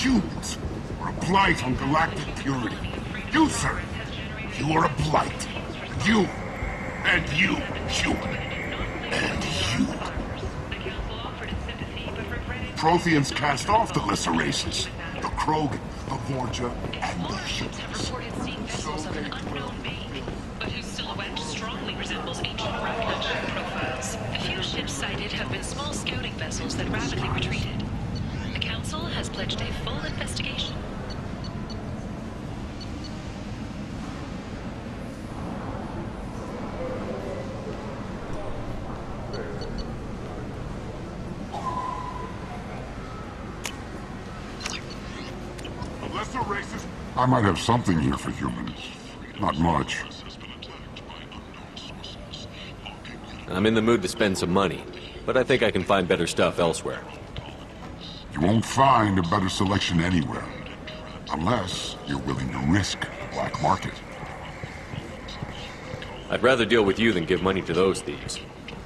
humans are a blight on galactic purity. You, sir, you are a blight. You, and you, human, and you. Protheans cast off the lesser races. The Krogan, the Vorja, and the humans. Reported seeing vessels of an unknown make, but whose silhouette strongly resembles ancient Ravnica ship profiles. The few ships sighted have been small scouting vessels that rapidly retreated. The Council has pledged a full investigation. I might have something here for humans. Not much. I'm in the mood to spend some money, but I think I can find better stuff elsewhere. You won't find a better selection anywhere. Unless you're willing to risk the black market. I'd rather deal with you than give money to those thieves.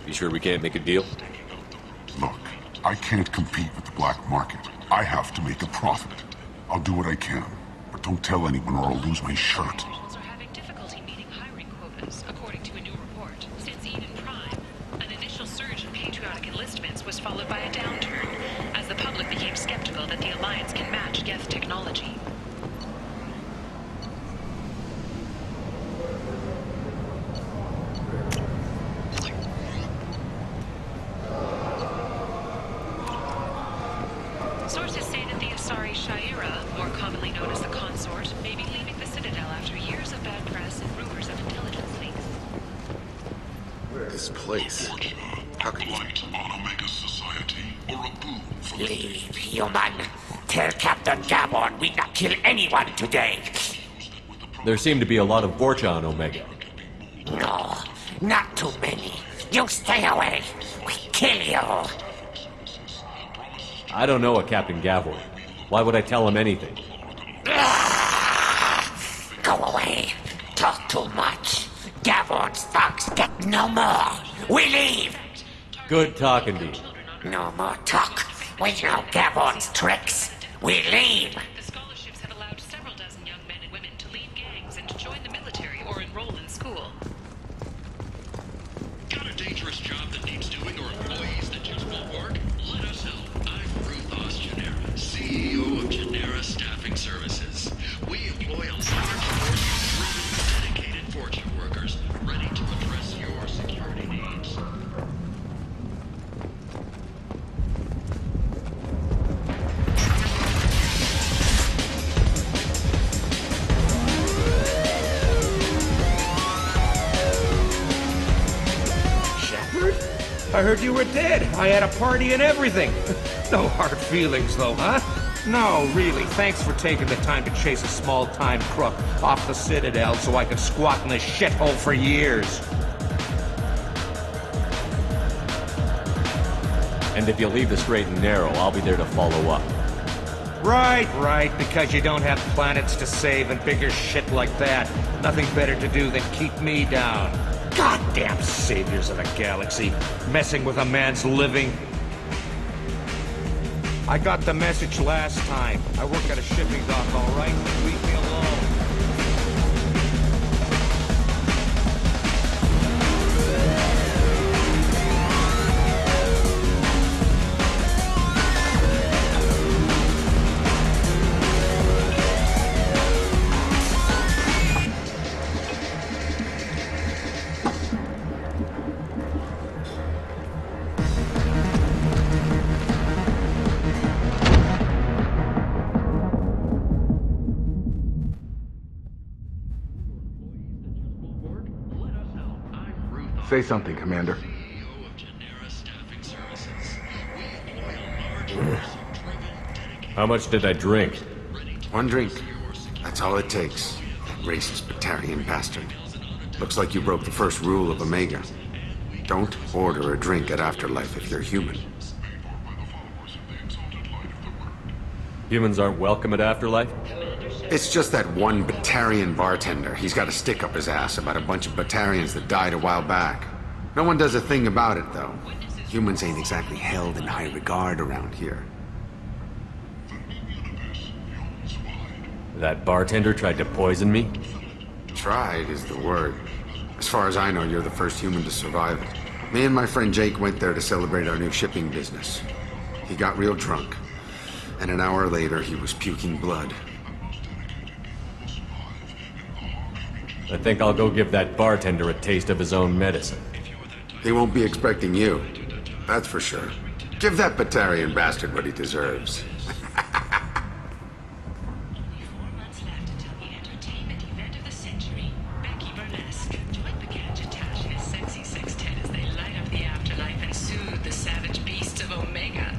You sure we can't make a deal? Look, I can't compete with the black market. I have to make a profit. I'll do what I can. But don't tell anyone or I'll lose my shirt. Are having difficulty meeting hiring quotas, according to a new report. Since Eden Prime, an initial surge in patriotic enlistments was followed by a downturn, as the public became skeptical that the Alliance can match Geth technology. Sources say that the Asari Shaira, more commonly known as the Consort, may be leaving the Citadel after years of bad press and rumors of intelligence leaks. This place. How could Light on Omega Society, or a boon for Leave, human. Tell Captain Gavon we not kill anyone today. There seem to be a lot of Vorcha on Omega. No, not too many. You stay away. We kill you. I don't know a Captain Gavor. Why would I tell him anything? Go away. Talk too much. Gavon's thugs get no more. We leave. Good talking to you. No more talk. We know Gavon's tricks. We leave. The scholarships have allowed several dozen young men and women to leave gangs and to join the military or enroll in school. Got a dangerous job that needs doing or employees that just won't work? Let us help. I'm Ruthos Genera, CEO of Genera Staffing Services. We employ a large force of driven, dedicated fortune workers ready to address your security needs. I heard you were dead. I had a party and everything. No hard feelings, though, huh? No, really. Thanks for taking the time to chase a small-time crook off the Citadel so I could squat in this shithole for years. And if you leave the straight and narrow, I'll be there to follow up. Right, because you don't have planets to save and bigger shit like that. Nothing better to do than keep me down. Goddamn saviors of the galaxy, messing with a man's living. I got the message last time. I work at a shipping dock, all right? Leave me alone. Say something, Commander. How much did I drink? One drink. That's all it takes. That racist Batarian bastard. Looks like you broke the first rule of Omega. Don't order a drink at Afterlife if you're human. Humans aren't welcome at Afterlife? It's just that one Batarian bartender. He's got a stick up his ass about a bunch of Batarians that died a while back. No one does a thing about it, though. Humans ain't exactly held in high regard around here. That bartender tried to poison me? Tried is the word. As far as I know, you're the first human to survive it. Me and my friend Jake went there to celebrate our new shipping business. He got real drunk, and an hour later he was puking blood. I think I'll go give that bartender a taste of his own medicine. He won't be expecting you. That's for sure. Give that Batarian bastard what he deserves. 4 months left until the entertainment event of the century. Becky Burlesque. Join the gadget Tash and his sexy sextet as they light up the afterlife and soothe the savage beasts of Omega.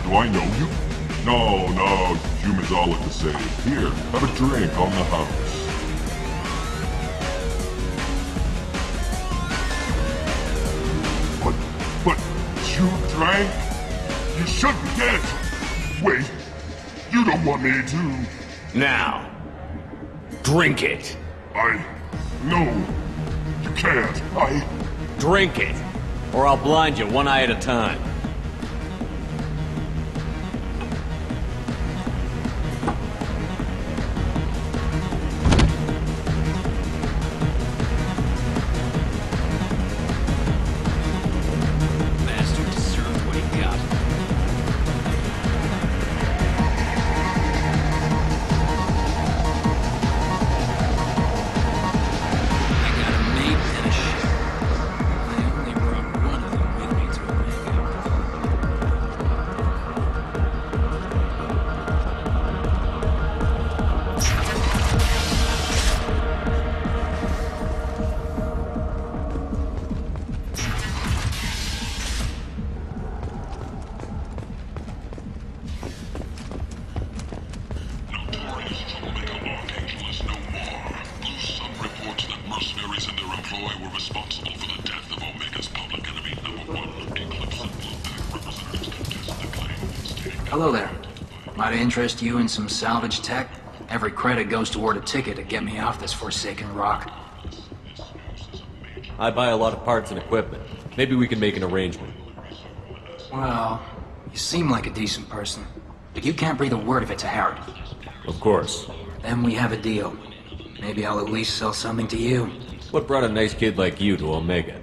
Do I know you? No, humans all look the same. Here, have a drink on the house. But you drank? You should be dead. Wait, you don't want me to. Now, drink it. No, you can't. Drink it, or I'll blind you one eye at a time. Bastard deserved what he got. I got a mate and a ship. I only brought one of them with me to Omega. Notorious troublemaker Archangel is no more. Though some reports that mercenaries in their employ were responsible for the death of Omega's public enemy #1. Eclipse and Blowback representatives contest the claim instead. Hello there. Might I interest you in some salvage tech? Every credit goes toward a ticket to get me off this forsaken rock. I buy a lot of parts and equipment. Maybe we can make an arrangement. Well, you seem like a decent person, but you can't breathe a word of it to Harrod. Of course. Then we have a deal. Maybe I'll at least sell something to you. What brought a nice kid like you to Omega?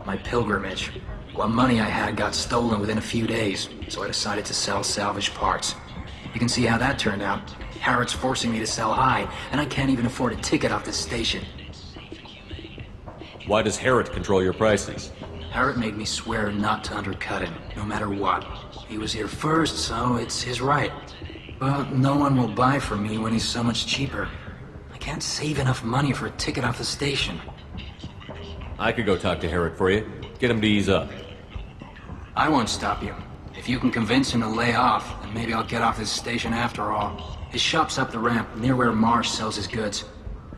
My pilgrimage. What money I had got stolen within a few days, so I decided to sell salvage parts. You can see how that turned out. Harrod's forcing me to sell high, and I can't even afford a ticket off this station. Why does Harrod control your prices? Harrod made me swear not to undercut him, no matter what. He was here first, so it's his right. But no one will buy from me when he's so much cheaper. I can't save enough money for a ticket off the station. I could go talk to Harrod for you. Get him to ease up. I won't stop you. If you can convince him to lay off, then maybe I'll get off this station after all. His shop's up the ramp, near where Marsh sells his goods.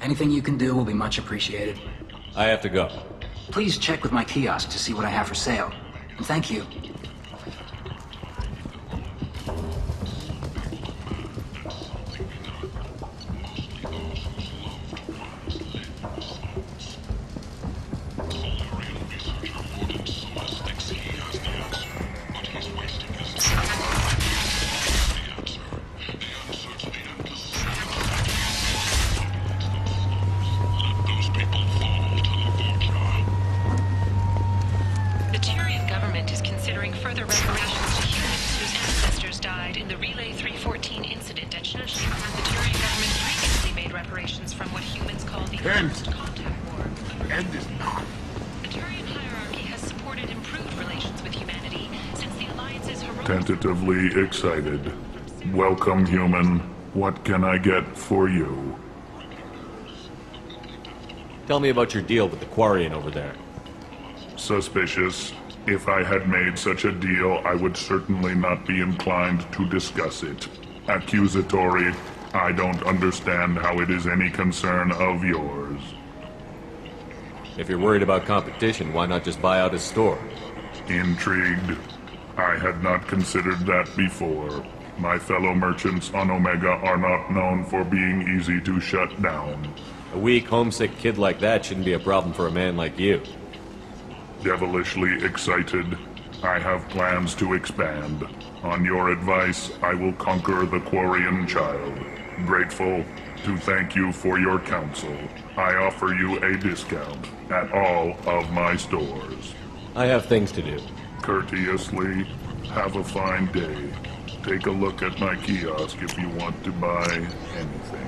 Anything you can do will be much appreciated. I have to go. Please check with my kiosk to see what I have for sale. And thank you. The Tyrian government is considering further reparations to humans whose ancestors died in the Relay 314 incident at Shushi. The Tyrian government previously made reparations from what humans call the End. First Contact War. End is not. The Tyrian hierarchy has supported improved relations with humanity since the Alliance's heroic... Tentatively excited. Welcome, human. What can I get for you? Tell me about your deal with the Quarian over there. Suspicious. If I had made such a deal, I would certainly not be inclined to discuss it. Accusatory. I don't understand how it is any concern of yours. If you're worried about competition, why not just buy out his store? Intrigued? I had not considered that before. My fellow merchants on Omega are not known for being easy to shut down. A weak, homesick kid like that shouldn't be a problem for a man like you. Devilishly excited. I have plans to expand. On your advice, I will conquer the Quarian child. Grateful to thank you for your counsel. I offer you a discount at all of my stores. I have things to do. Courteously, have a fine day. Take a look at my kiosk if you want to buy anything.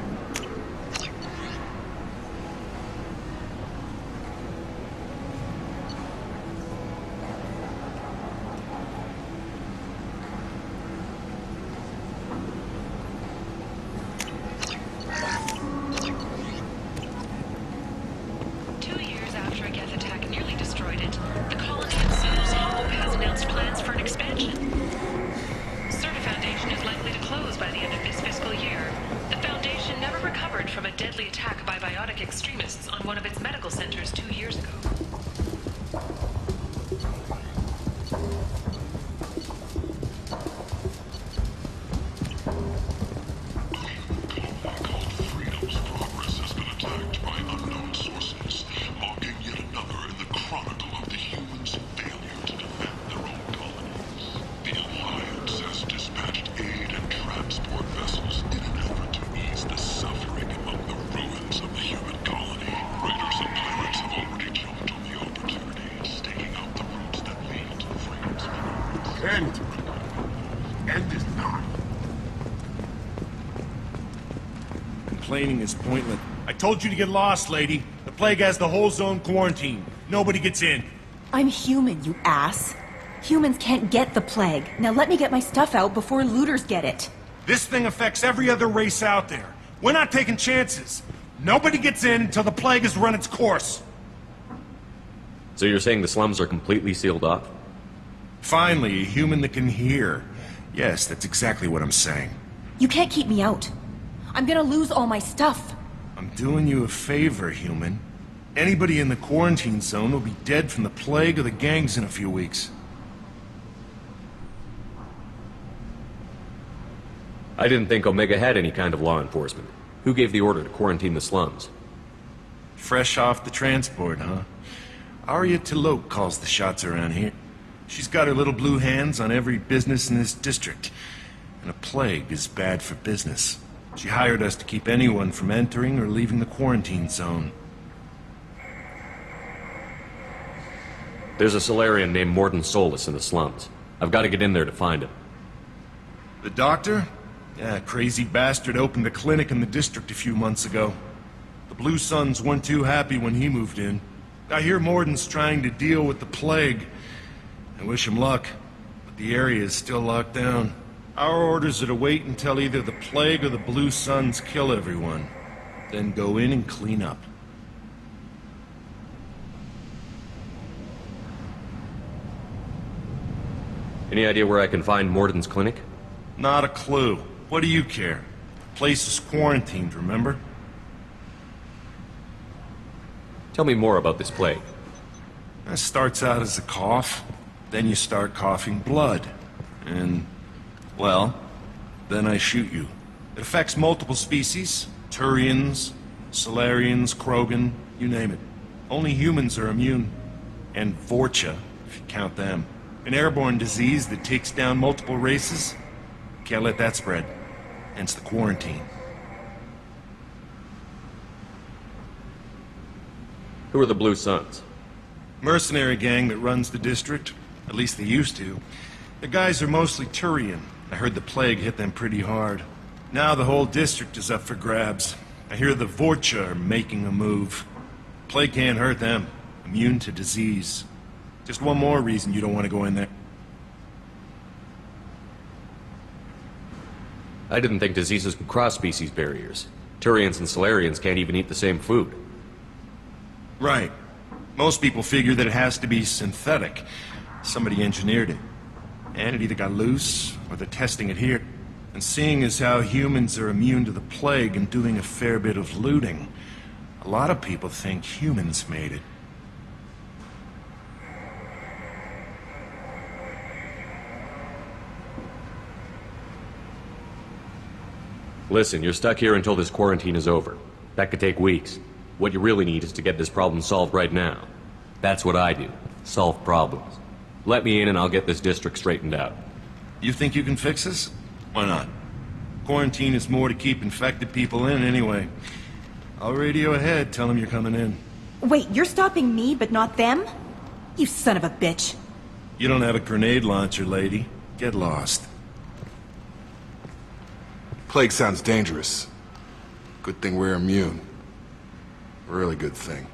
End is not. Complaining is pointless. I told you to get lost, lady. The plague has the whole zone quarantined. Nobody gets in. I'm human, you ass. Humans can't get the plague. Now let me get my stuff out before looters get it. This thing affects every other race out there. We're not taking chances. Nobody gets in until the plague has run its course. So you're saying the slums are completely sealed off? Finally, a human that can hear. Yes, that's exactly what I'm saying. You can't keep me out. I'm gonna lose all my stuff. I'm doing you a favor, human. Anybody in the quarantine zone will be dead from the plague or the gangs in a few weeks. I didn't think Omega had any kind of law enforcement. Who gave the order to quarantine the slums? Fresh off the transport, huh? Arya Tilok calls the shots around here. She's got her little blue hands on every business in this district. And a plague is bad for business. She hired us to keep anyone from entering or leaving the quarantine zone. There's a Solarian named Morden Solus in the slums. I've got to get in there to find him. The doctor? Yeah, crazy bastard opened a clinic in the district a few months ago. The Blue Suns weren't too happy when he moved in. I hear Morden's trying to deal with the plague. I wish him luck, but the area is still locked down. Our orders are to wait until either the plague or the Blue Suns kill everyone. Then go in and clean up. Any idea where I can find Morden's clinic? Not a clue. What do you care? The place is quarantined, remember? Tell me more about this plague. It starts out as a cough, then you start coughing blood. And, well, then I shoot you. It affects multiple species. Turians, Solarians, Krogan, you name it. Only humans are immune. And Vorcha, if you count them. An airborne disease that takes down multiple races. Can't let that spread. Hence the quarantine. Who are the Blue Suns? Mercenary gang that runs the district. At least they used to. The guys are mostly Turian. I heard the plague hit them pretty hard. Now the whole district is up for grabs. I hear the Vorcha are making a move. Plague can't hurt them. Immune to disease. Just one more reason you don't want to go in there. I didn't think diseases could cross species barriers. Turians and Solarians can't even eat the same food. Right. Most people figure that it has to be synthetic. Somebody engineered it. And it either got loose, or they're testing it here. And seeing as how humans are immune to the plague and doing a fair bit of looting, a lot of people think humans made it. Listen, you're stuck here until this quarantine is over. That could take weeks. What you really need is to get this problem solved right now. That's what I do. Solve problems. Let me in and I'll get this district straightened out. You think you can fix this? Why not? Quarantine is more to keep infected people in anyway. I'll radio ahead, tell them you're coming in. Wait, you're stopping me, but not them? You son of a bitch. You don't have a grenade launcher, lady. Get lost. Plague sounds dangerous. Good thing we're immune. Really good thing.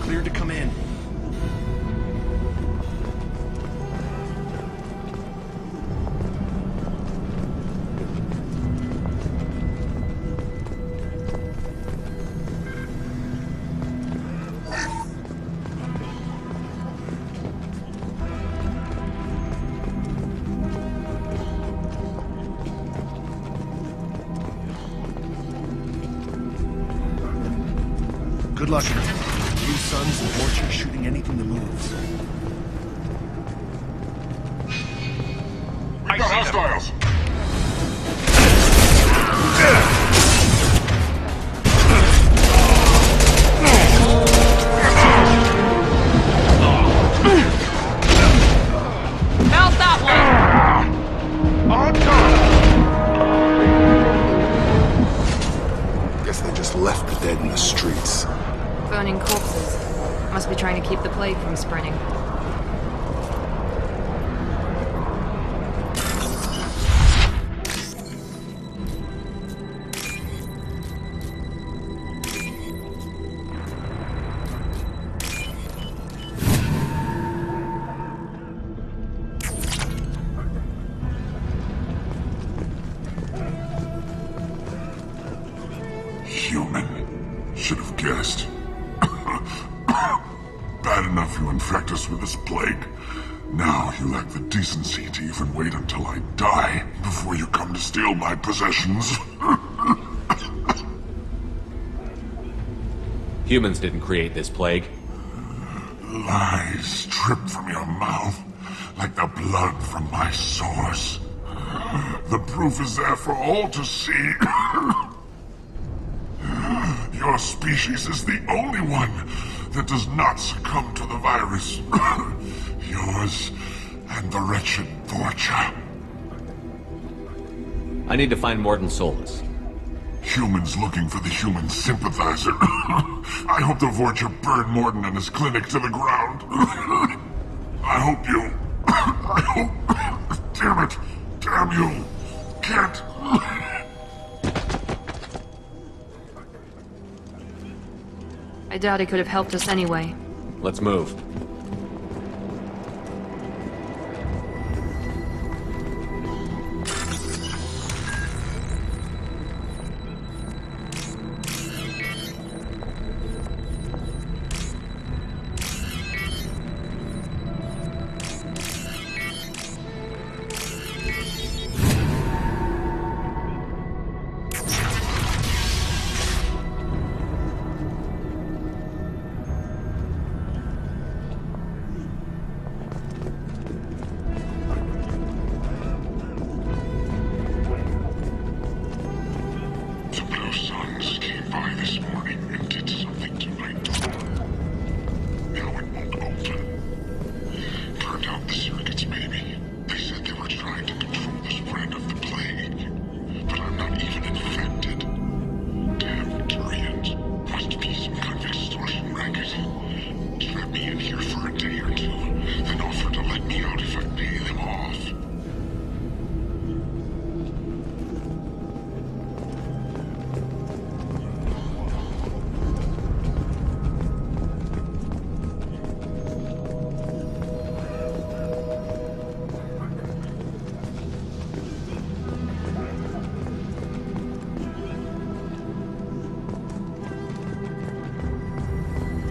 Cleared to come in. Good luck. Blue Suns and Orchard shooting anything that moves. We got hostiles! Mount that one! On top! Guess they just left the dead in the streets. Burning corpses. Must be trying to keep the plague from spreading. Human. Should have guessed. Bad enough you infect us with this plague. Now you lack the decency to even wait until I die before you come to steal my possessions. Humans didn't create this plague. Lies drip from your mouth like the blood from my sores. The proof is there for all to see. Your species is the only one that does not succumb to the virus. Yours and the wretched Vorcha. I need to find Morton Solus. Humans looking for the human sympathizer. I hope the Vorcha burned Morton and his clinic to the ground. I hope you... I hope... Damn it. Damn you. Can't... I doubt he could have helped us anyway. Let's move. by this morning and did something to my door. Now it won't open. Turned out the circuits maybe. They said they were trying to control the spread of the plague. But I'm not even infected. Damn Turians. Must be some kind of extortion racket. Trap me in here for a day or two, then offer to let me out if I pay them off.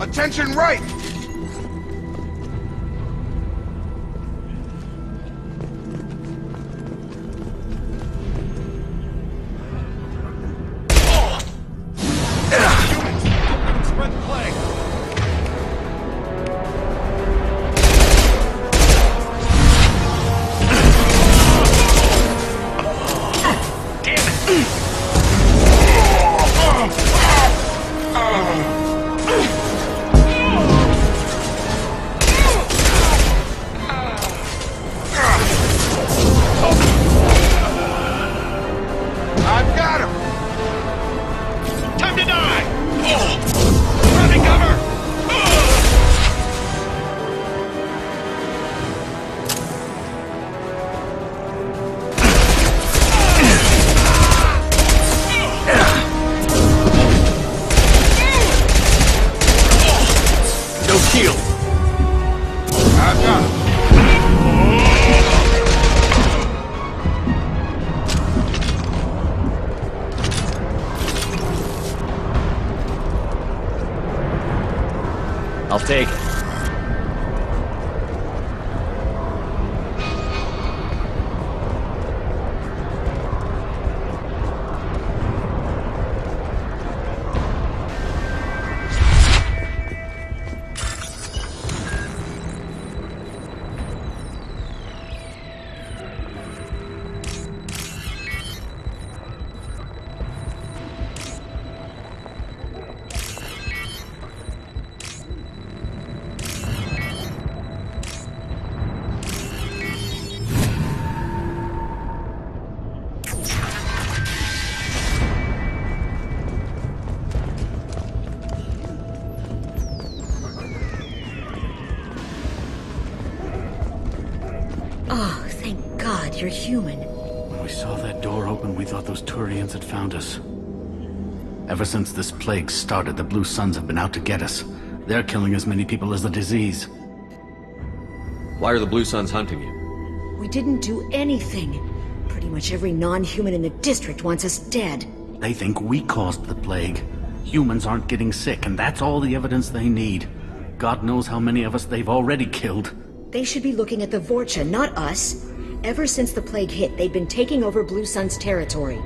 Attention right! Spread the plague. I've got him! Time to die! Running cover! No shield! I've got him! I'll take it. Oh, thank God you're human. When we saw that door open, we thought those Turians had found us. Ever since this plague started, the Blue Suns have been out to get us. They're killing as many people as the disease. Why are the Blue Suns hunting you? We didn't do anything. Pretty much every non-human in the district wants us dead. They think we caused the plague. Humans aren't getting sick, and that's all the evidence they need. God knows how many of us they've already killed. They should be looking at the Vorcha, not us. Ever since the plague hit, they've been taking over Blue Sun's territory.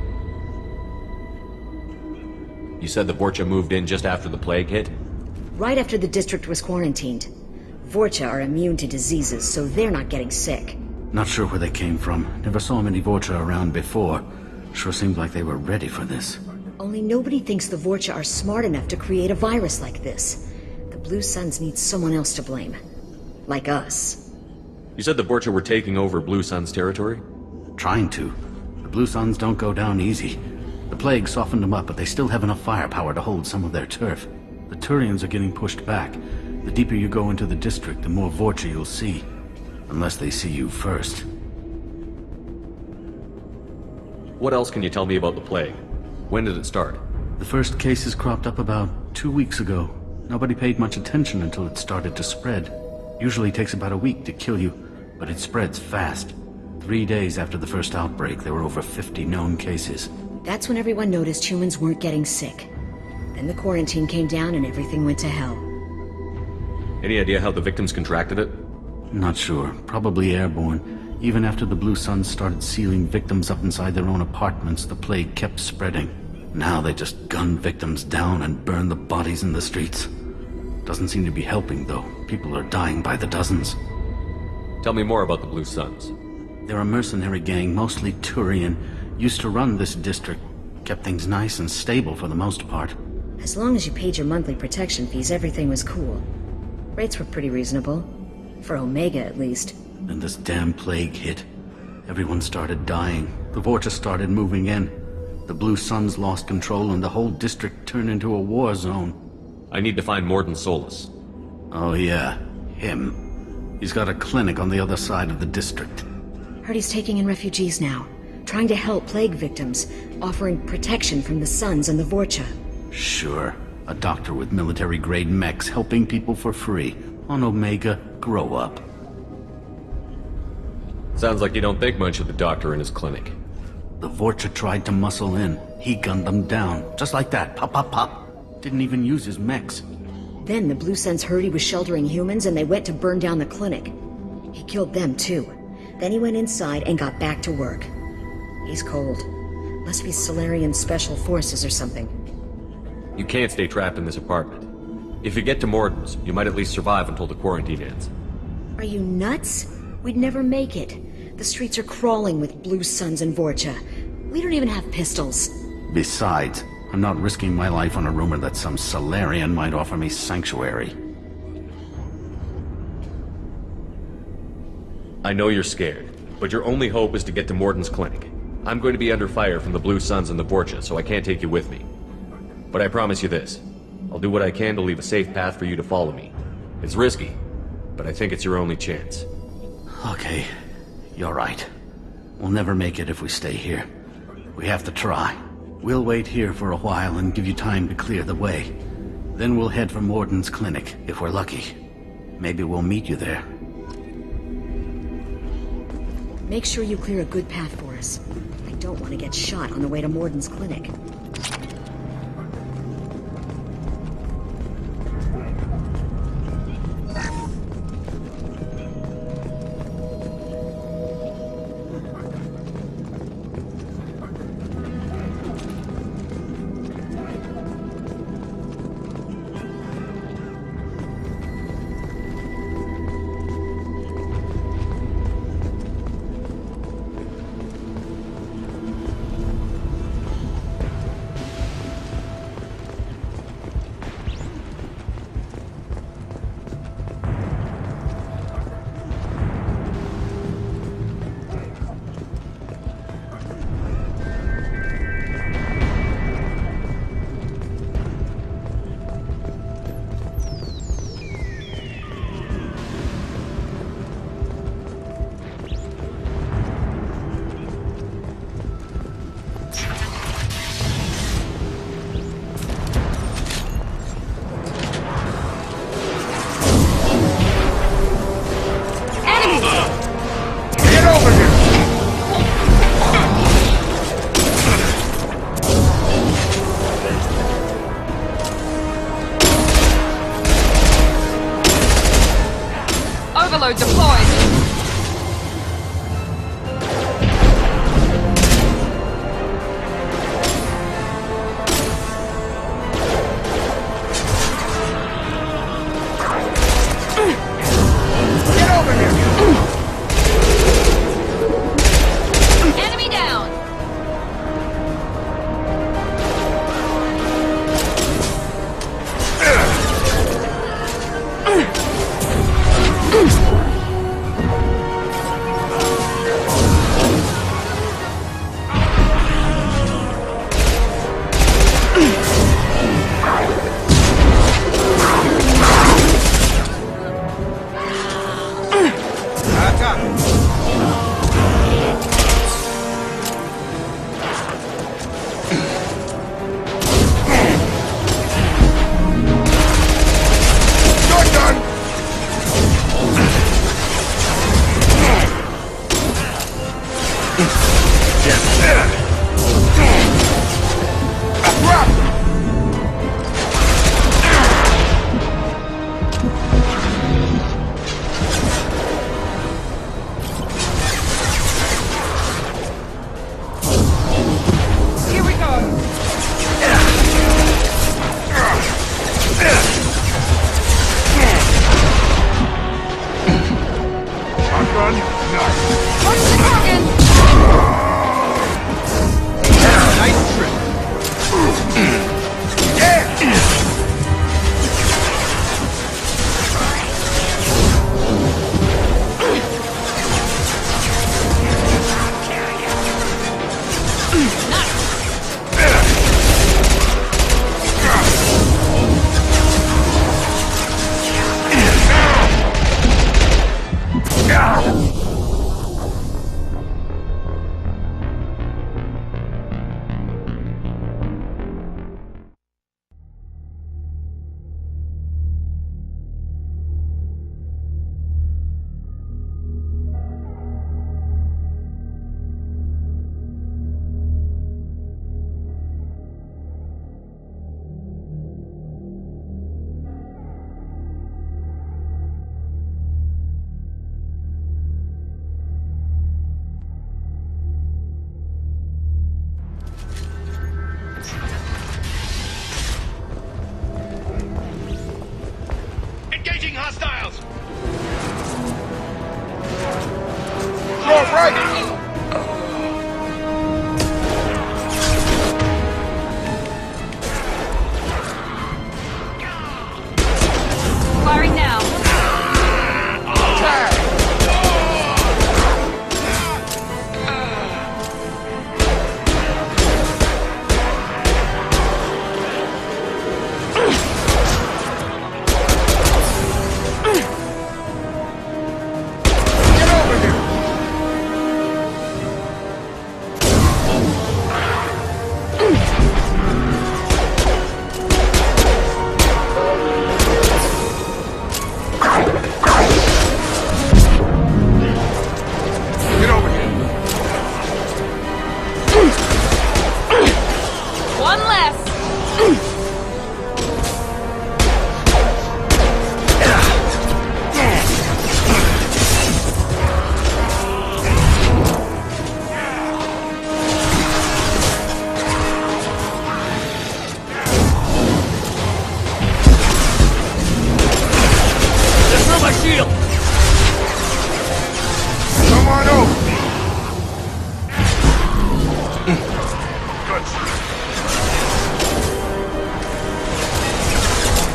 You said the Vorcha moved in just after the plague hit? Right after the district was quarantined. Vorcha are immune to diseases, so they're not getting sick. Not sure where they came from. Never saw many Vorcha around before. Sure seemed like they were ready for this. Only nobody thinks the Vorcha are smart enough to create a virus like this. The Blue Suns need someone else to blame. Like us. You said the Vorcha were taking over Blue Sun's territory? Trying to. The Blue Suns don't go down easy. The plague softened them up, but they still have enough firepower to hold some of their turf. The Turians are getting pushed back. The deeper you go into the district, the more Vorcha you'll see. Unless they see you first. What else can you tell me about the plague? When did it start? The first cases cropped up about 2 weeks ago. Nobody paid much attention until it started to spread. Usually takes about a week to kill you, but it spreads fast. 3 days after the first outbreak, there were over 50 known cases. That's when everyone noticed humans weren't getting sick. Then the quarantine came down and everything went to hell. Any idea how the victims contracted it? Not sure. Probably airborne. Even after the Blue Suns started sealing victims up inside their own apartments, the plague kept spreading. Now they just gun victims down and burn the bodies in the streets. Doesn't seem to be helping, though. People are dying by the dozens. Tell me more about the Blue Suns. They're a mercenary gang, mostly Turian. Used to run this district. Kept things nice and stable for the most part. As long as you paid your monthly protection fees, everything was cool. Rates were pretty reasonable. For Omega, at least. Then this damn plague hit. Everyone started dying. The Vorcha started moving in. The Blue Suns lost control and the whole district turned into a war zone. I need to find Morden Solus. Oh yeah, him. He's got a clinic on the other side of the district. Heard he's taking in refugees now. Trying to help plague victims. Offering protection from the Suns and the Vorcha. Sure. A doctor with military-grade mechs helping people for free. On Omega, grow up. Sounds like you don't think much of the doctor in his clinic. The Vorcha tried to muscle in. He gunned them down. Just like that. Pop, pop, pop. Didn't even use his mechs. Then the Blue Suns heard he was sheltering humans and they went to burn down the clinic. He killed them too. Then he went inside and got back to work. He's cold. Must be Solarian Special Forces or something. You can't stay trapped in this apartment. If you get to Morden's, you might at least survive until the quarantine ends. Are you nuts? We'd never make it. The streets are crawling with Blue Suns and Vorcha. We don't even have pistols. Besides, I'm not risking my life on a rumor that some Solarian might offer me sanctuary. I know you're scared, but your only hope is to get to Morden's clinic. I'm going to be under fire from the Blue Suns and the Vorcha, so I can't take you with me. But I promise you this. I'll do what I can to leave a safe path for you to follow me. It's risky, but I think it's your only chance. Okay, you're right. We'll never make it if we stay here. We have to try. We'll wait here for a while and give you time to clear the way. Then we'll head for Morden's clinic, if we're lucky. Maybe we'll meet you there. Make sure you clear a good path for us. I don't want to get shot on the way to Morden's clinic. Overload deployed. Enemy down.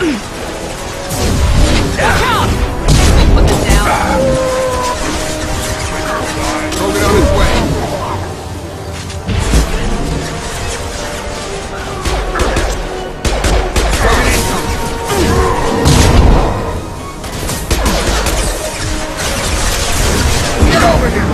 Watch out! Put them down. Moving on its way. Get over here!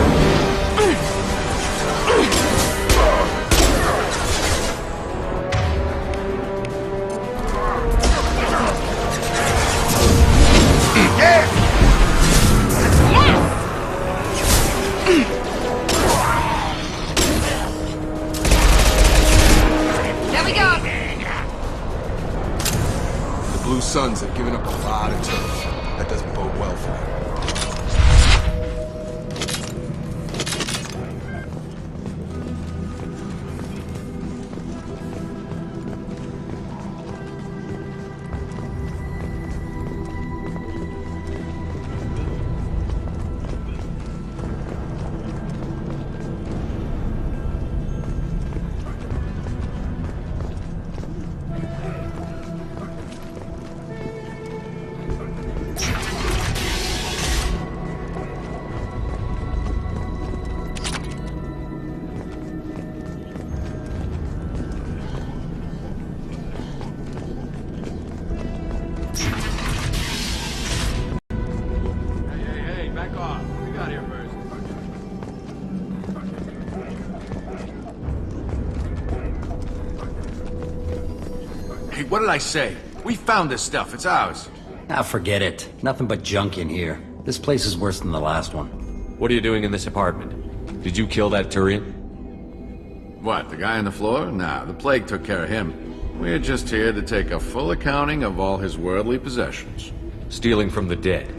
There we go. The Blue Suns have given up a lot of turf. That doesn't bode well for them. Hey, back off. What we got here first? Hey, what did I say? We found this stuff. It's ours. Ah, forget it. Nothing but junk in here. This place is worse than the last one. What are you doing in this apartment? Did you kill that Turian? What, the guy on the floor? Nah, the plague took care of him. We're just here to take a full accounting of all his worldly possessions. Stealing from the dead.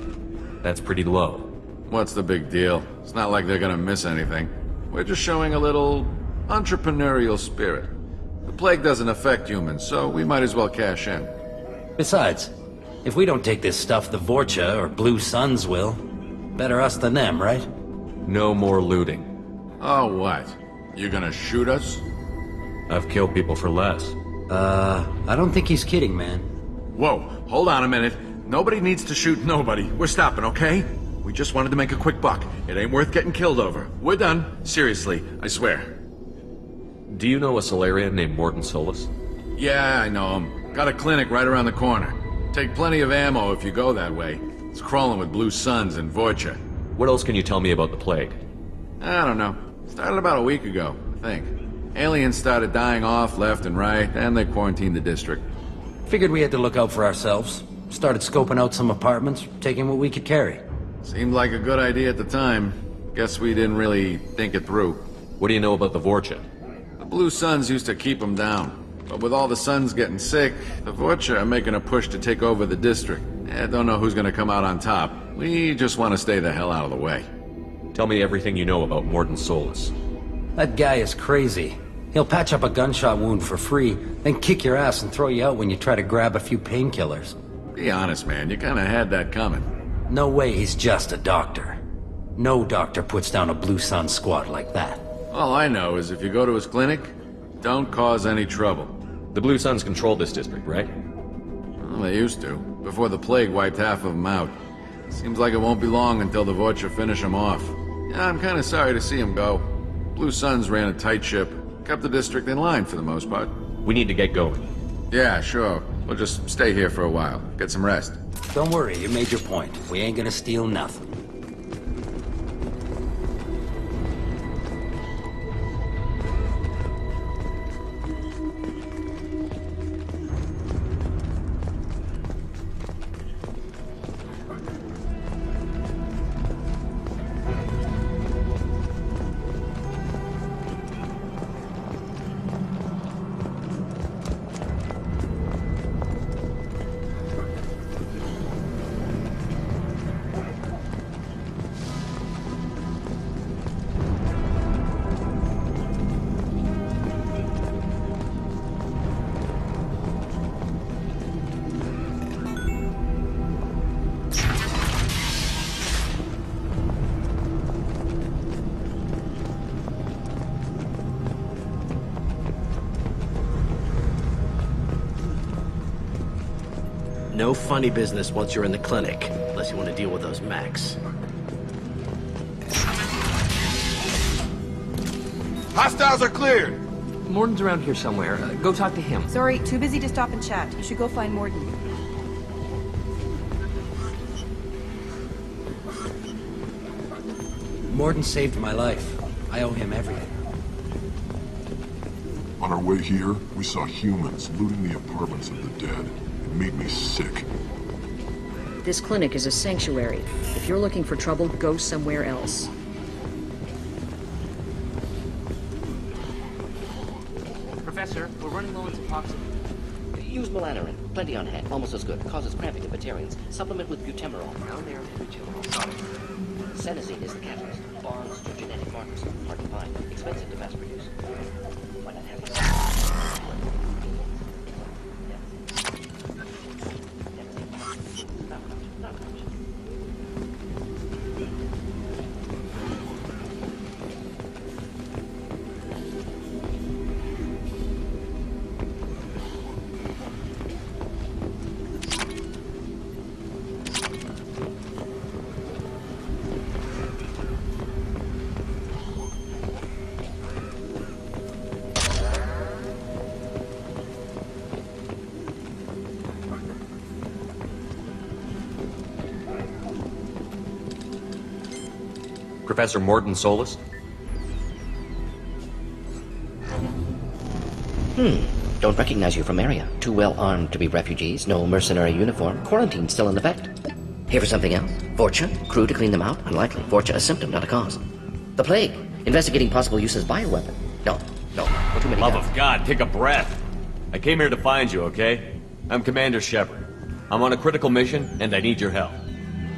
That's pretty low. What's the big deal? It's not like they're gonna miss anything. We're just showing a little entrepreneurial spirit. The plague doesn't affect humans, so we might as well cash in. Besides, if we don't take this stuff, the Vorcha or Blue Suns will. Better us than them, right? No more looting. Oh, what? You gonna shoot us? I've killed people for less. I don't think he's kidding, man. Whoa, hold on a minute. Nobody needs to shoot nobody. We're stopping, okay? We just wanted to make a quick buck. It ain't worth getting killed over. We're done. Seriously, I swear. Do you know a Solarian named Morton Solus? Yeah, I know him. Got a clinic right around the corner. Take plenty of ammo if you go that way. It's crawling with Blue Suns and Vorcha. What else can you tell me about the plague? I don't know. Started about a week ago, I think. Aliens started dying off left and right, and they quarantined the district. Figured we had to look out for ourselves. Started scoping out some apartments, taking what we could carry. Seemed like a good idea at the time. Guess we didn't really think it through. What do you know about the Vorcha? The Blue Suns used to keep them down. But with all the Suns getting sick, the Vorcha are making a push to take over the district. I don't know who's gonna come out on top. We just want to stay the hell out of the way. Tell me everything you know about Morton Solus. That guy is crazy. He'll patch up a gunshot wound for free, then kick your ass and throw you out when you try to grab a few painkillers. Be honest, man. You kinda had that coming. No way he's just a doctor. No doctor puts down a Blue Sun squad like that. All I know is if you go to his clinic, don't cause any trouble. The Blue Suns control this district, right? Well, they used to, before the plague wiped half of them out. Seems like it won't be long until the Vorcha finish them off. Yeah, I'm kinda sorry to see him go. Blue Suns ran a tight ship, kept the district in line for the most part. We need to get going. Yeah, sure. We'll just stay here for a while. Get some rest. Don't worry, you made your point. We ain't gonna steal nothing. No funny business once you're in the clinic, unless you want to deal with those mechs. Hostiles are cleared! Morden's around here somewhere. Go talk to him. Sorry, too busy to stop and chat. You should go find Morden. Morden saved my life. I owe him everything. On our way here, we saw humans looting the apartments of the dead. It made me sick. This clinic is a sanctuary. If you're looking for trouble, go somewhere else. Professor, we're running low on epoxy. Use melanorin. Plenty on hand. Almost as good. Causes cramping in Batarians. Supplement with butemerol. Down there, Got it. Senescine is the catalyst. Bonds to genetic markers. Hard to find. Expensive to mass produce. Why not have Professor Morden Solis? Don't recognize you from area. Too well armed to be refugees. No mercenary uniform. Quarantine still in effect. Here for something else? Vorcha? Crew to clean them out? Unlikely. Vorcha a symptom, not a cause. The plague. Investigating possible use as bioweapon. No. For too many Love guns. of God, take a breath. I came here to find you, okay? I'm Commander Shepard. I'm on a critical mission, and I need your help.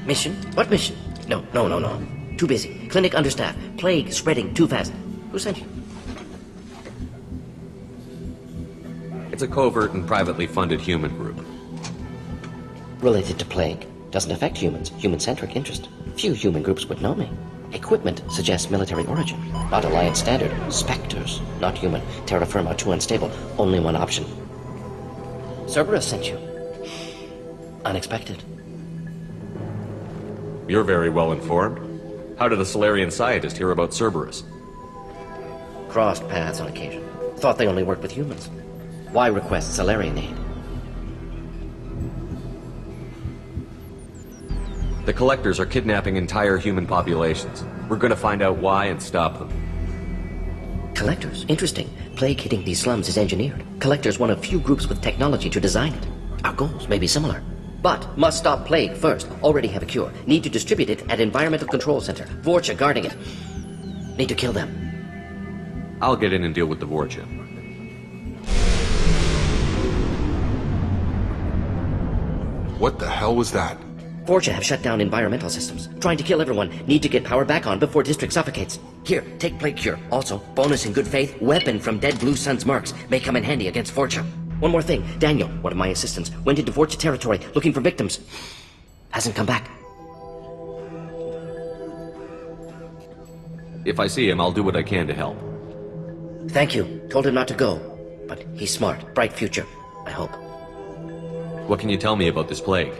Mission? What mission? No. Too busy. Clinic understaffed. Plague spreading too fast. Who sent you? It's a covert and privately funded human group. Related to plague. Doesn't affect humans. Human-centric interest. Few human groups would know me. Equipment suggests military origin. Not Alliance standard. Spectres. Not human. Terra firma too unstable. Only one option. Cerberus sent you. Unexpected. You're very well informed. How did a Solarian scientist hear about Cerberus? Crossed paths on occasion. Thought they only worked with humans. Why request Solarian aid? The Collectors are kidnapping entire human populations. We're gonna find out why and stop them. Collectors? Interesting. Plague hitting these slums is engineered. Collectors one of few groups with technology to design it. Our goals may be similar. But must stop plague first. Already have a cure. Need to distribute it at Environmental Control Center. Vorcha guarding it. Need to kill them. I'll get in and deal with the Vorcha. What the hell was that? Vorcha have shut down environmental systems. Trying to kill everyone. Need to get power back on before district suffocates. Here, take plague cure. Also, bonus in good faith, weapon from dead Blue Sun's marks. May come in handy against Vorcha. One more thing. Daniel, one of my assistants, went into Vorcha territory looking for victims. Hasn't come back. If I see him, I'll do what I can to help. Thank you. Told him not to go. But he's smart. Bright future. I hope. What can you tell me about this plague?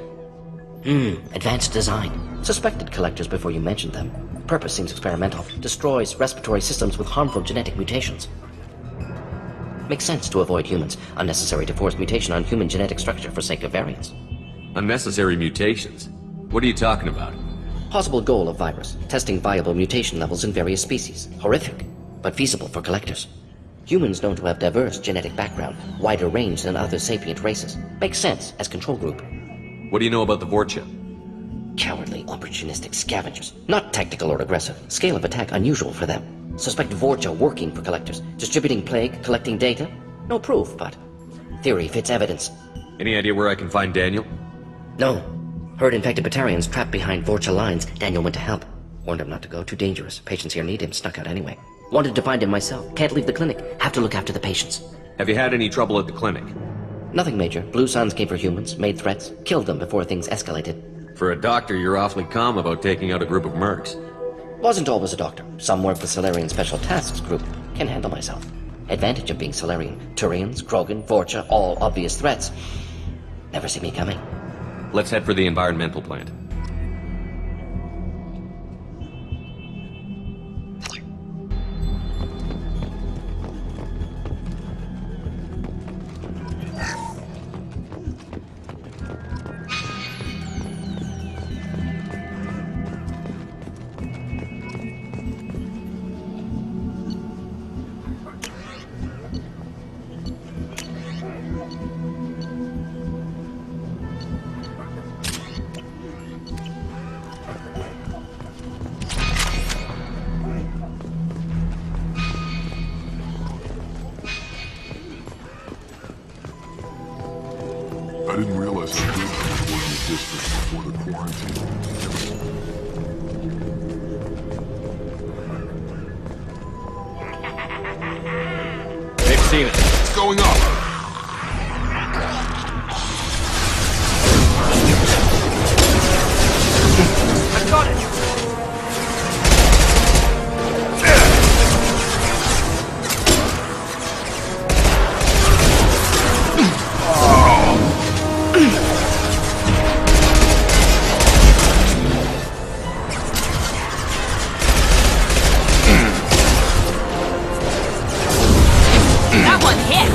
Advanced design. Suspected Collectors before you mentioned them. Purpose seems experimental. Destroys respiratory systems with harmful genetic mutations. Makes sense to avoid humans. Unnecessary to force mutation on human genetic structure for sake of variants. Unnecessary mutations? What are you talking about? Possible goal of virus. Testing viable mutation levels in various species. Horrific, but feasible for Collectors. Humans known to have diverse genetic background, wider range than other sapient races. Makes sense as control group. What do you know about the Vorcha? Cowardly, opportunistic scavengers. Not tactical or aggressive. Scale of attack unusual for them. Suspect Vorcha working for Collectors. Distributing plague, collecting data. No proof, but theory fits evidence. Any idea where I can find Daniel? No. Heard infected Batarians trapped behind Vorcha lines. Daniel went to help. Warned him not to go. Too dangerous. Patients here need him. Snuck out anyway. Wanted to find him myself. Can't leave the clinic. Have to look after the patients. Have you had any trouble at the clinic? Nothing major. Blue Suns came for humans, made threats, killed them before things escalated. For a doctor, you're awfully calm about taking out a group of mercs. Wasn't always a doctor. Some work with Solarian Special Tasks Group. Can handle myself. Advantage of being Solarian. Turians, Krogan, Vorcha, all obvious threats. Never see me coming. Let's head for the environmental plant. I didn't realize how good things were in the district before the quarantine. They've seen it. It's going up! I got it! That one hit!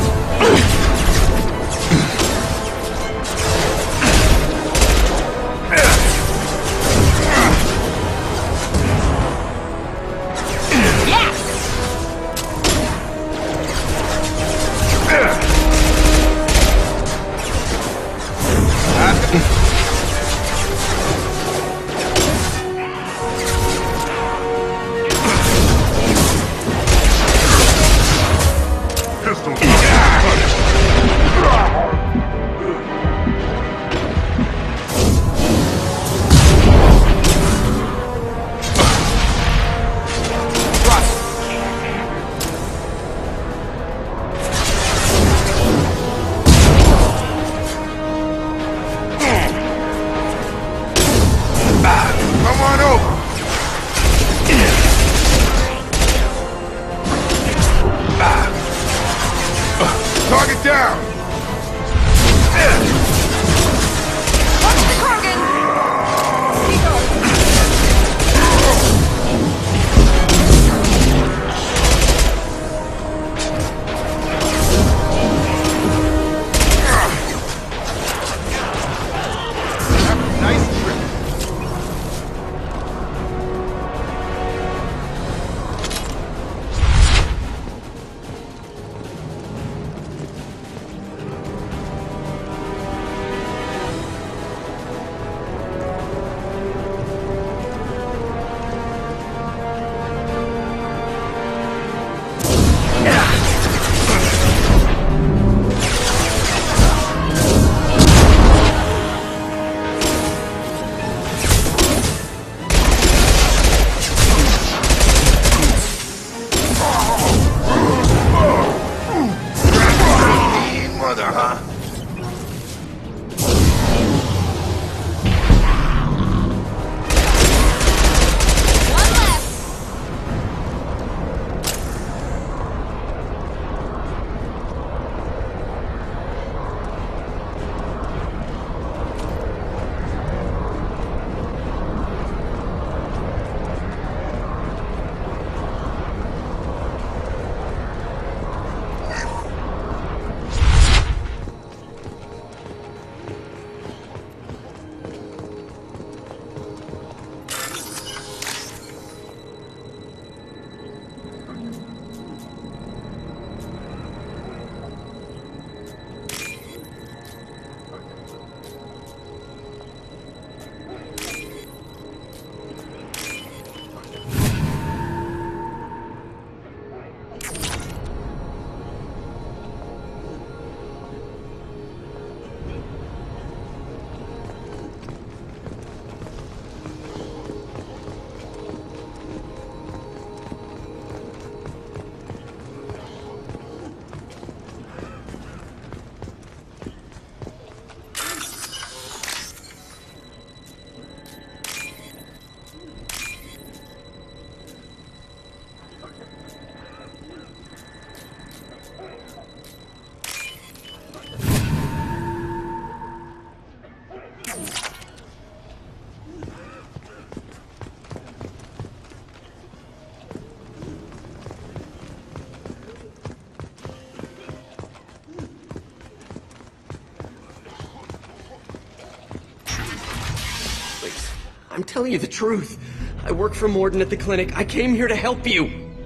I'm telling you the truth. I work for Morden at the clinic. I came here to help you.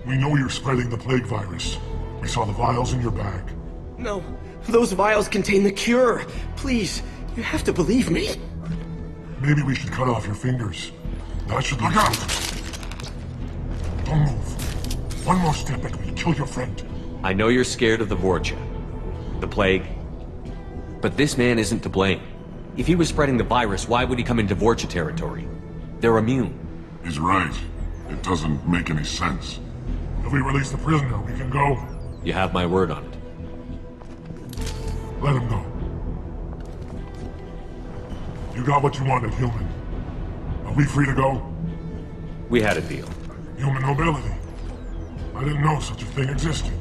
We know you're spreading the plague virus. We saw the vials in your bag. No, those vials contain the cure. Please, you have to believe me. Maybe we should cut off your fingers. That should look out! Don't move. One more step and we'll kill your friend. I know you're scared of the Vorcha, the plague, but this man isn't to blame. If he was spreading the virus, why would he come into Vorcha territory? They're immune. He's right. It doesn't make any sense. If we release the prisoner, we can go. You have my word on it. Let him go. You got what you wanted, human. Are we free to go? We had a deal. Human mobility. I didn't know such a thing existed.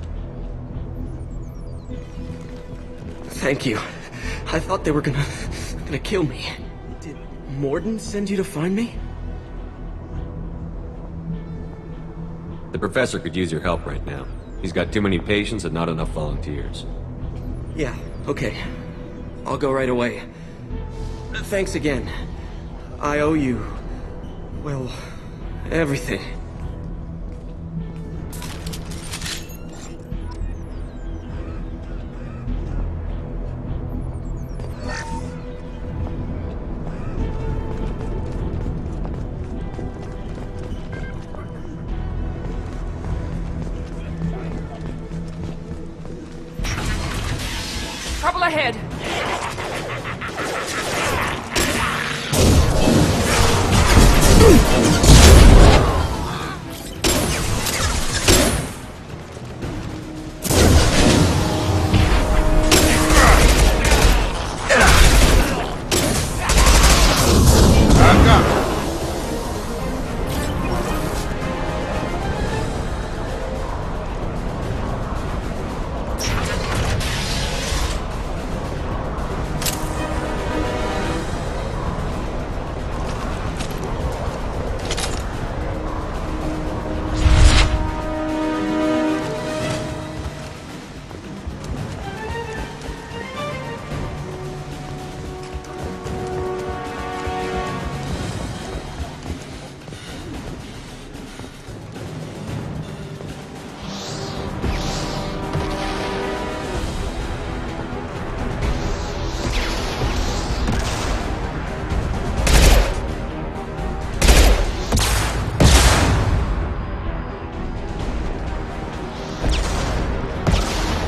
Thank you. I thought they were gonna kill me. Did Morden send you to find me? The professor could use your help right now. He's got too many patients and not enough volunteers. Yeah, okay. I'll go right away. Thanks again. I owe you... well, everything. Trouble ahead.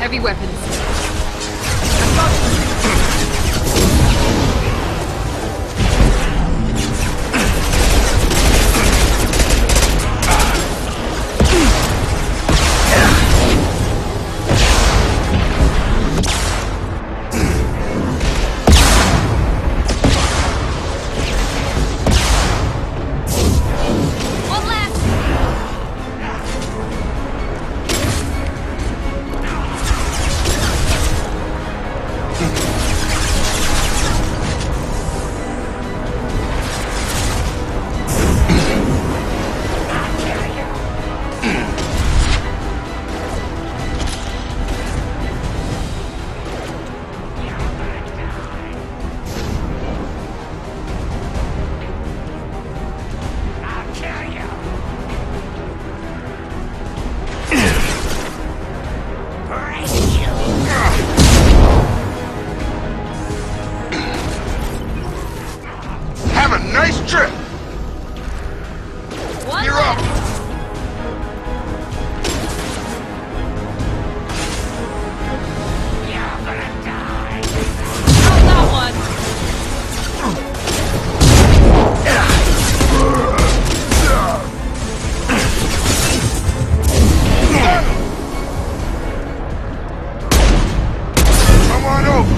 Heavy weapons. Have a nice trip! You're up! Come on over!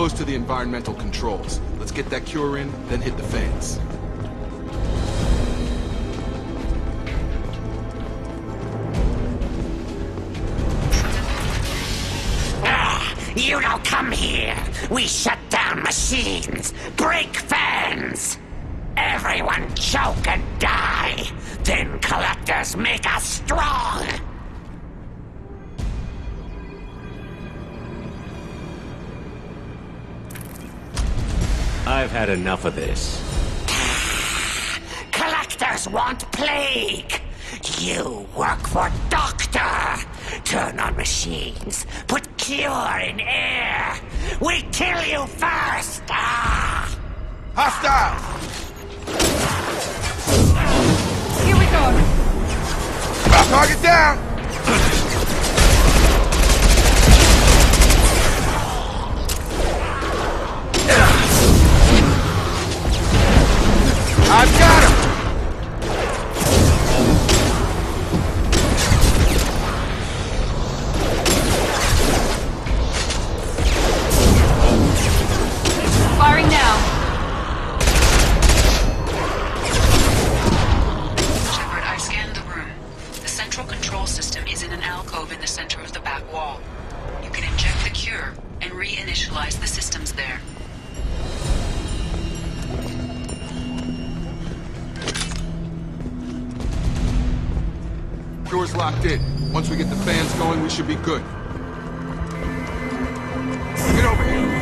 close to the environmental controls. Let's get that cure in, then hit the fans. You don't come here. We shut down machines, break fans. Everyone choke and die. Then collectors make us strong. I've had enough of this. Collectors want plague. You work for Doctor. Turn on machines. Put cure in air. We kill you first. Hostile! Here we go. Target down! I've got him! Firing now. Shepard, I've scanned the room. The central control system is in an alcove in the center of the back wall. You can inject the cure and reinitialize the systems there. Door's locked in. Once we get the fans going, we should be good. Get over here.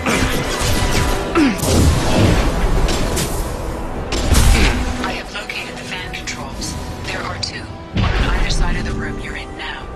I have located the fan controls. There are two, one on either side of the room you're in now.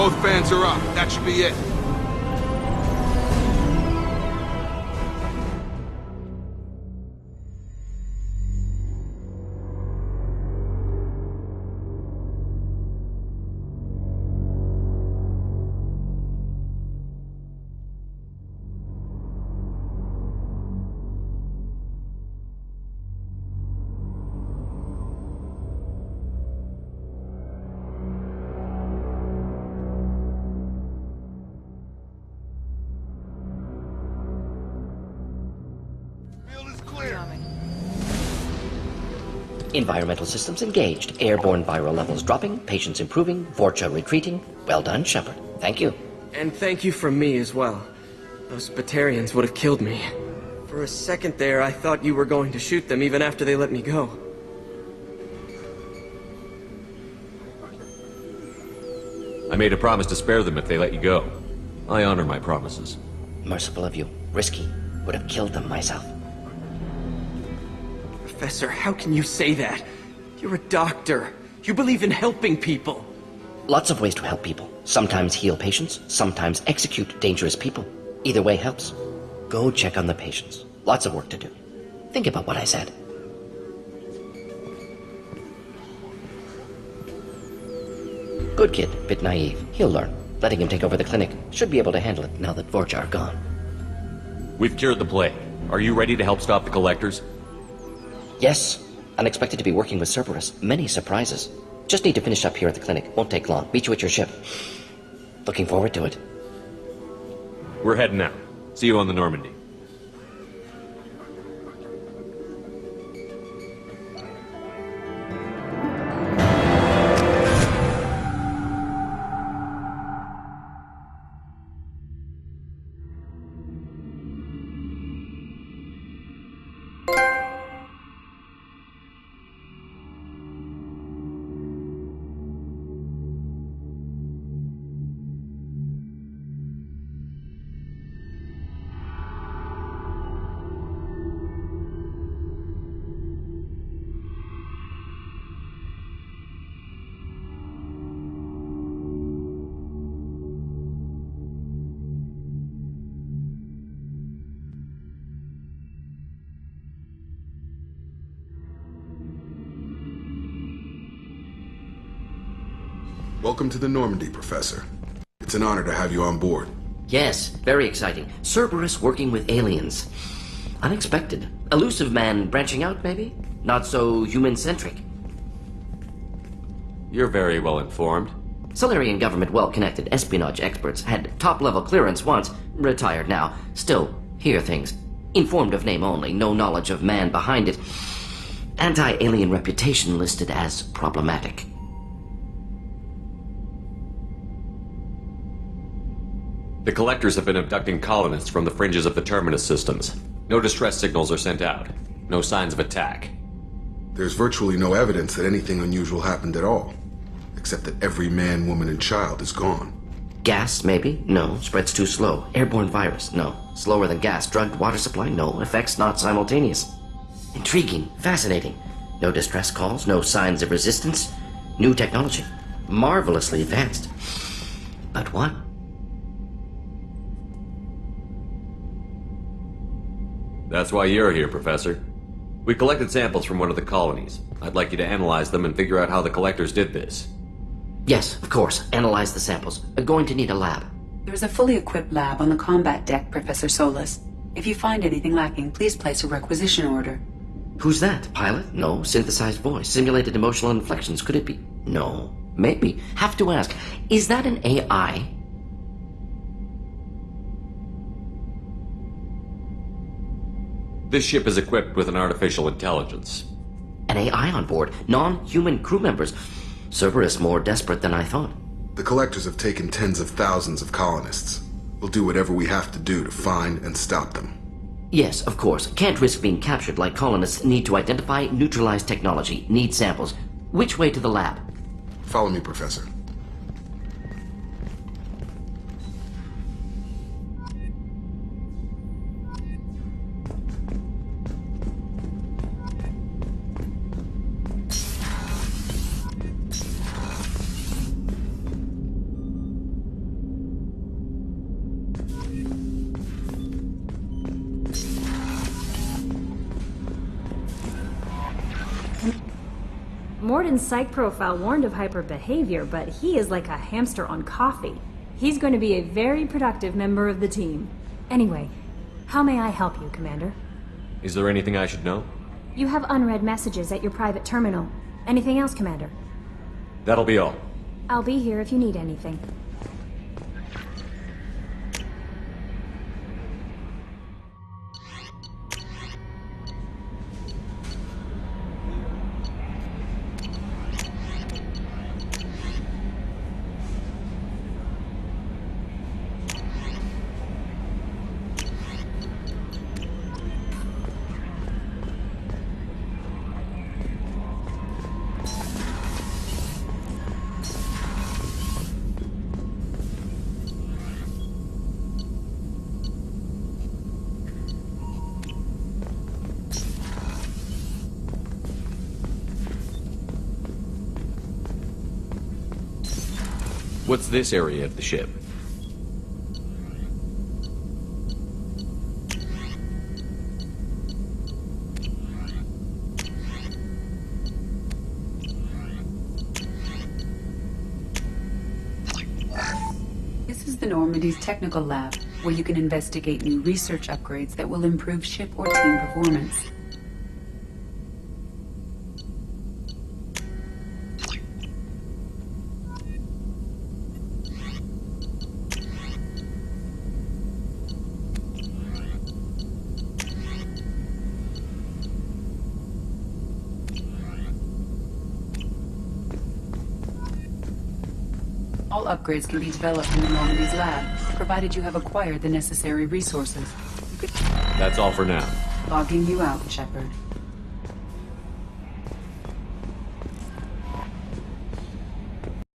Both fans are up. That should be it. Environmental systems engaged. Airborne viral levels dropping. Patients improving. Vorcha retreating. Well done, Shepard. Thank you. And thank you from me as well. Those Batarians would have killed me. For a second there, I thought you were going to shoot them even after they let me go. I made a promise to spare them if they let you go. I honor my promises. Merciful of you. Risky. Would have killed them myself. Professor, how can you say that? You're a doctor. You believe in helping people. Lots of ways to help people. Sometimes heal patients, sometimes execute dangerous people. Either way helps. Go check on the patients. Lots of work to do. Think about what I said. Good kid, bit naive. He'll learn. Letting him take over the clinic. Should be able to handle it now that Vorcha are gone. We've cured the plague. Are you ready to help stop the collectors? Yes. Unexpected to be working with Cerberus. Many surprises. Just need to finish up here at the clinic. Won't take long. Meet you at your ship. Looking forward to it. We're heading out. See you on the Normandy. Welcome to the Normandy, Professor. It's an honor to have you on board. Yes, very exciting. Cerberus working with aliens. Unexpected. Elusive man branching out, maybe? Not so human-centric. You're very well informed. Solarian government well-connected espionage experts had top-level clearance once, retired now. Still, hear things. Informed of name only, no knowledge of man behind it. Anti-alien reputation listed as problematic. The collectors have been abducting colonists from the fringes of the terminus systems. No distress signals are sent out. No signs of attack. There's virtually no evidence that anything unusual happened at all. Except that every man, woman, and child is gone. Gas, maybe? No. Spreads too slow. Airborne virus? No. Slower than gas. Drugged water supply? No. Effects not simultaneous. Intriguing. Fascinating. No distress calls. No signs of resistance. New technology. Marvelously advanced. But what? That's why you're here, Professor. We collected samples from one of the colonies. I'd like you to analyze them and figure out how the collectors did this. Yes, of course. Analyze the samples. Going to need a lab. There's a fully equipped lab on the combat deck, Professor Solis. If you find anything lacking, please place a requisition order. Who's that? Pilot? No. Synthesized voice. Simulated emotional inflections. Could it be? No. Maybe. Have to ask. Is that an AI? This ship is equipped with an artificial intelligence. An AI on board? Non-human crew members? Cerberus more desperate than I thought. The collectors have taken tens of thousands of colonists. We'll do whatever we have to do to find and stop them. Yes, of course. Can't risk being captured like colonists need to identify, neutralize technology, need samples. Which way to the lab? Follow me, Professor. Morden's psych profile warned of hyperbehavior, but he is like a hamster on coffee. He's going to be a very productive member of the team. Anyway, how may I help you, Commander? Is there anything I should know? You have unread messages at your private terminal. Anything else, Commander? That'll be all. I'll be here if you need anything. What's this area of the ship? This is the Normandy's technical lab, where you can investigate new research upgrades that will improve ship or team performance. All upgrades can be developed in the Normandy's lab, provided you have acquired the necessary resources. That's all for now. Logging you out, Shepard.